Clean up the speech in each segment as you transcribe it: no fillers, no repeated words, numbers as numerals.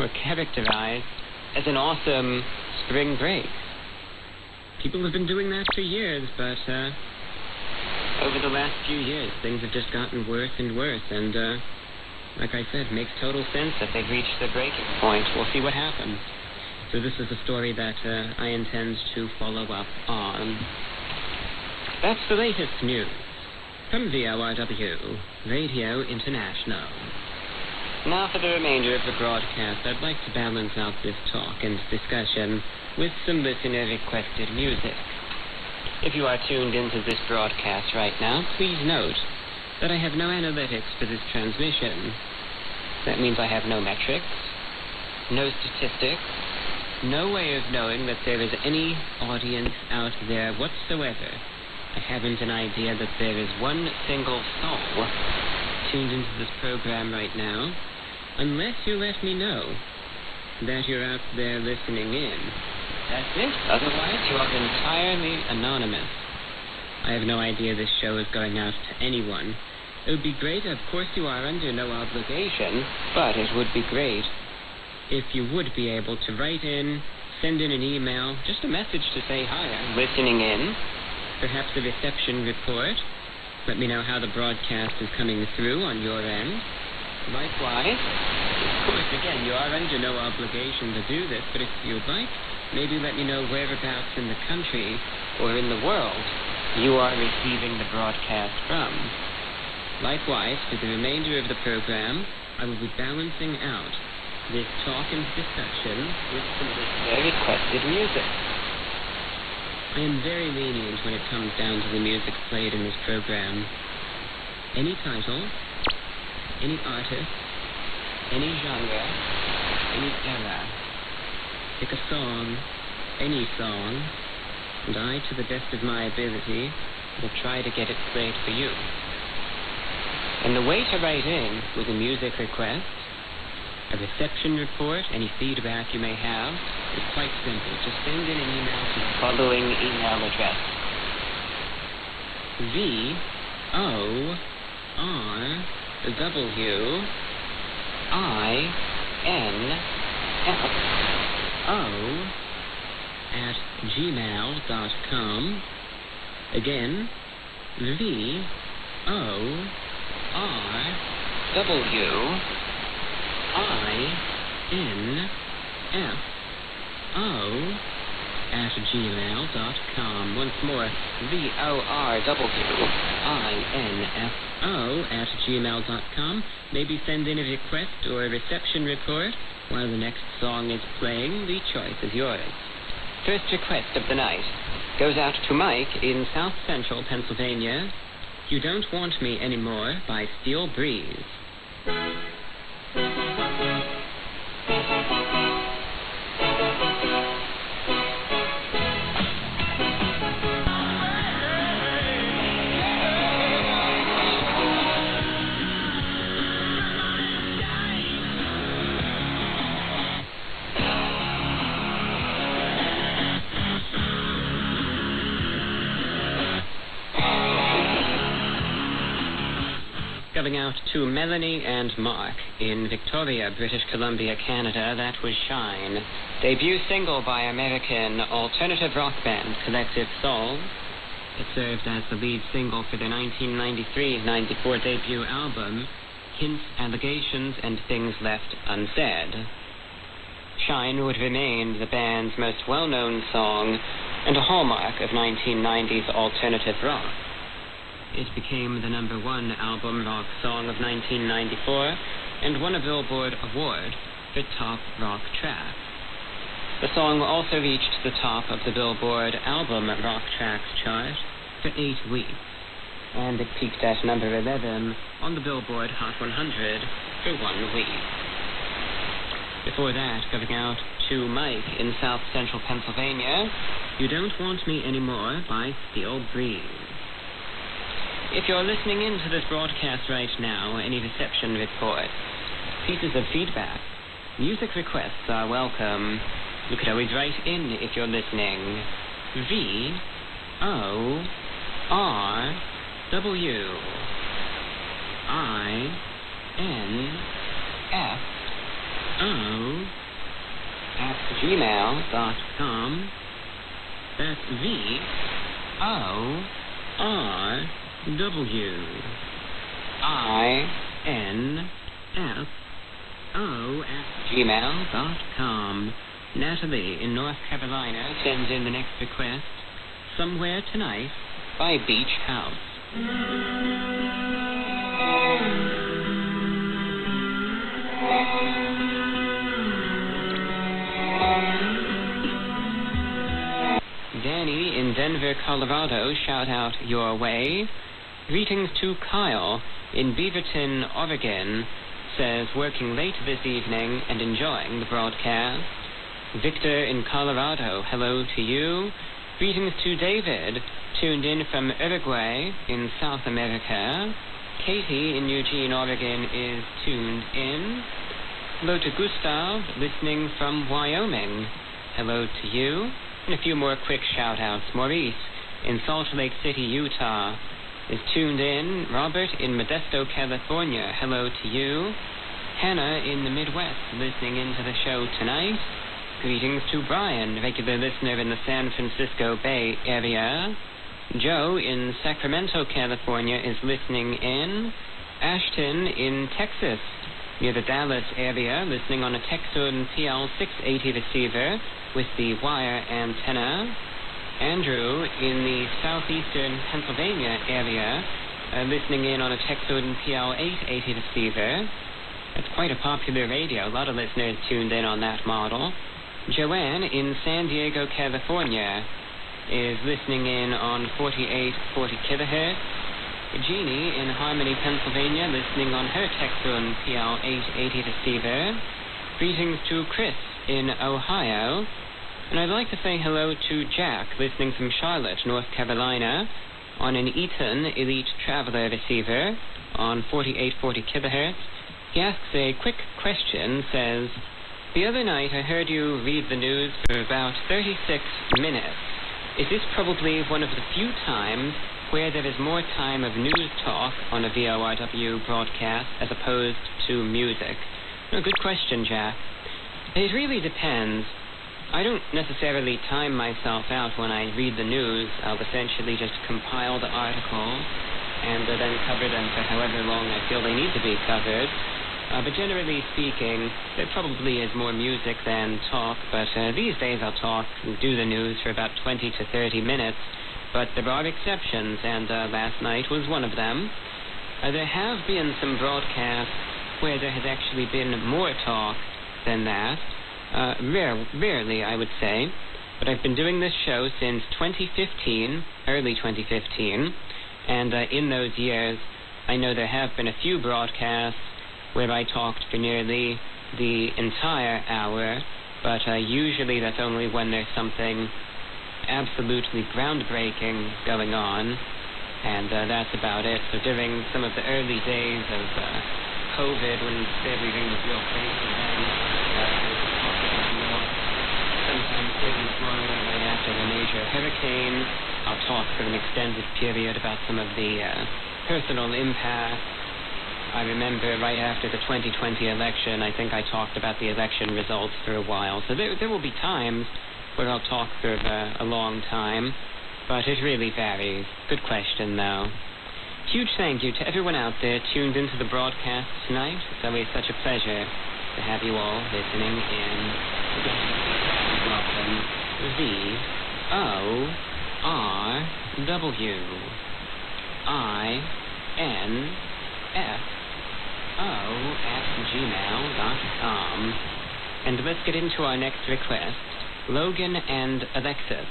were characterized as an awesome spring break. People have been doing that for years, but over the last few years, things have just gotten worse and worse, and like I said, makes total sense that they've reached the breaking point. We'll see what happens. So this is a story that I intend to follow up on. That's the latest news from VORW, Radio International. Now for the remainder of the broadcast, I'd like to balance out this talk and discussion with some listener-requested music. If you are tuned into this broadcast right now, please note that I have no analytics for this transmission. That means I have no metrics, no statistics, no way of knowing that there is any audience out there whatsoever. I haven't an idea that there is one single soul tuned into this program right now, unless you let me know that you're out there listening in. That's it. Otherwise, you are entirely anonymous. I have no idea this show is going out to anyone. It would be great, of course you are under no obligation, but it would be great if you would be able to write in, send in an email, just a message to say hi, I'm listening in, perhaps a reception report. Let me know how the broadcast is coming through on your end. Likewise, of course, again, you are under no obligation to do this, but if you'd like, maybe let me know whereabouts in the country or in the world you are receiving the broadcast from. Likewise, for the remainder of the program, I will be balancing out this talk and discussion with some listener-requested music. I am very lenient when it comes down to the music played in this program. Any title, any artist, any genre, any era. Pick a song, any song, and I, to the best of my ability, will try to get it played for you. And the way to write in with a music request, a reception report, any feedback you may have, is quite simple. Just send in an email to the following email address. VORWINFO@gmail.com. Again, VORWINFO@gmail.com. Once more, VORWINFO@gmail.com. Maybe send in a request or a reception report while the next song is playing. The choice is yours. First request of the night goes out to Mike in South Central Pennsylvania. You Don't Want Me Anymore by Steel Breeze. Going out to Melanie and Mark in Victoria, British Columbia, Canada. That was Shine. Debut single by American alternative rock band Collective Soul. It served as the lead single for their 1993-94 debut album, Hints, Allegations, and Things Left Unsaid. Shine would remain the band's most well-known song and a hallmark of 1990s alternative rock. It became the #1 album rock song of 1994 and won a Billboard Award for Top Rock Track. The song also reached the top of the Billboard Album Rock Tracks chart for 8 weeks, and it peaked at #11 on the Billboard Hot 100 for 1 week. Before that, going out to Mike in South Central Pennsylvania, You Don't Want Me Anymore by Steel Breeze. If you're listening in to this broadcast right now, any reception reports, pieces of feedback, music requests are welcome. You could always write in if you're listening. VORWINFO VORW@gmail.com. That's VORWINFO@gmail.com. Natalie in North Carolina sends in the next request, Somewhere Tonight by Beach House. Danny in Denver, Colorado, shout out your way. Greetings to Kyle in Beaverton, Oregon, says working late this evening and enjoying the broadcast. Victor in Colorado, hello to you. Greetings to David, tuned in from Uruguay in South America. Katie in Eugene, Oregon is tuned in. Hello to Gustav, listening from Wyoming. Hello to you. And a few more quick shout-outs. Maurice in Salt Lake City, Utah is tuned in. Robert in Modesto, California, hello to you. Hannah in the Midwest listening into the show tonight. Greetings to Brian, regular listener in the San Francisco Bay Area. Joe in Sacramento, California is listening in. Ashton in Texas, near the Dallas area, listening on a Texan PL680 receiver with the wire antenna. Andrew in the southeastern Pennsylvania area, listening in on a Texan PL880 receiver. That's quite a popular radio. A lot of listeners tuned in on that model. Joanne in San Diego, California is listening in on 4840 kilohertz. Jeannie in Harmony, Pennsylvania, listening on her Texan PL880 receiver. Greetings to Chris in Ohio. And I'd like to say hello to Jack, listening from Charlotte, North Carolina, on an Eaton Elite Traveler receiver on 4840 kilohertz. He asks a quick question, says, the other night I heard you read the news for about 36 minutes. Is this probably one of the few times where there is more time of news talk on a VORW broadcast as opposed to music? No, good question, Jack. It really depends. I don't necessarily time myself out when I read the news. I'll essentially just compile the articles and then cover them for however long I feel they need to be covered. But generally speaking, there probably is more music than talk, but these days I'll talk and do the news for about 20 to 30 minutes. But there are exceptions, and last night was one of them. There have been some broadcasts where there has actually been more talk than that. Rarely, I would say. But I've been doing this show since 2015, early 2015, and in those years, I know there have been a few broadcasts where I talked for nearly the entire hour, but usually that's only when there's something absolutely groundbreaking going on, and that's about it. So during some of the early days of COVID, when everything was real crazy, sometimes in Florida right after the major hurricane, I'll talk for an extended period about some of the personal impacts. I remember right after the 2020 election, I think I talked about the election results for a while. So there will be times where I'll talk for a long time, but it really varies. Good question, though. Huge thank you to everyone out there tuned into the broadcast tonight. It's always such a pleasure to have you all listening in. Welcome, VORWINFO@gmail.com. And let's get into our next request. Logan and Alexis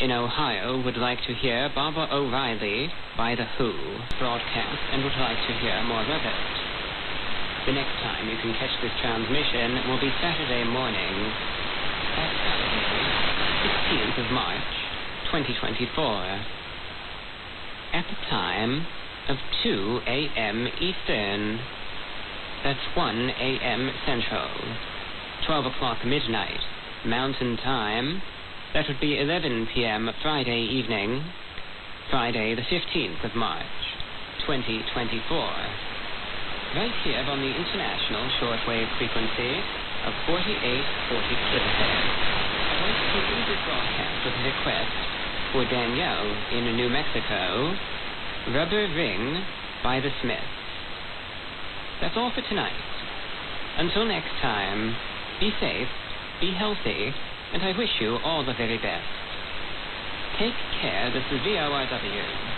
in Ohio would like to hear Barbara O'Reilly by The Who broadcast and would like to hear more of it. The next time you can catch this transmission will be Saturday morning. That's Saturday, 16th of March, 2024. At the time of 2 a.m. Eastern. That's 1 a.m. Central. 12 o'clock midnight Mountain Time. That would be 11 p.m. Friday evening. Friday the 15th of March, 2024. Right here on the international shortwave frequency of 4840 kHz. Voice completed broadcast with a request for Danielle in New Mexico, Rubber Ring by the Smiths. That's all for tonight. Until next time, be safe, be healthy, and I wish you all the very best. Take care. This is VORW.